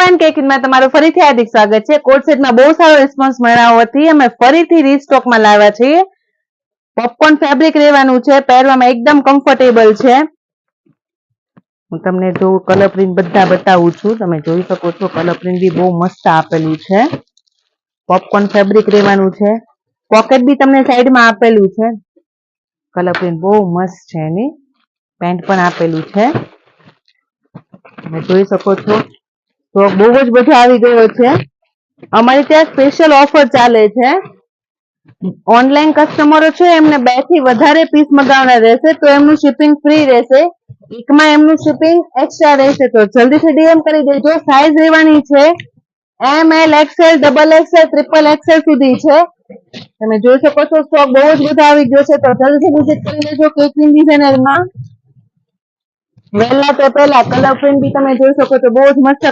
Divine કેકિનમાં તમારું ફરીથી હાર્દિક સ્વાગત છે. કોટ સેટમાં બહુ સારો રિસ્પોન્સ મળ્યો હોવાથી અમે ફરીથી રીસ્ટોકમાં લાવ્યા છીએ. પોપકોર્ન ફેબ્રિક રહેવાનું છે, પહેરવામાં એકદમ કમ્ફર્ટેબલ છે. હું તમને જો કલર પ્રિન્ટ બધા બતાવું છું, તમે જોઈ શકો છો. કલર પ્રિન્ટ બી બહુ મસ્ત આપેલું છે. પોપકોર્ન ફેબ્રિક રહેવાનું છે. પોકેટ બી તમને સાઈડમાં આપેલું છે. કલર પ્રિન્ટ બહુ મસ્ત છે. એની પેન્ટ પણ આપેલું છે, તમે જોઈ શકો છો. તો બહુ જ બધો આવી ગયો છે. અમારી ત્યાં સ્પેશિયલ ઓફર ચાલે છે. ઓનલાઈન કસ્ટમરો છે એમને 2 થી વધારે પીસ મંગાવવાના રહેશે તો એમનું શિપિંગ ફ્રી રહેશે. એકમાં એમનું શિપિંગ એક્સ્ટ્રા રહેશે, તો જલ્દીથી ડીએમ કરી દેજો. સાઈઝ રહેવાની છે M, L, XL, double XL, triple XL સુધી છે. તમે જોઈ શકો છો સ્ટોક બહુ જ બધો આવી ગયો છે, તો જલ્દીથી વિઝિટ કરી લેજો કેકિંગ ડિઝાઇનરમાં. વહેલા તો પહેલા કલર પ્રિન્ટ બી તમે જોઈ શકો છો, બહુ જ મસ્ત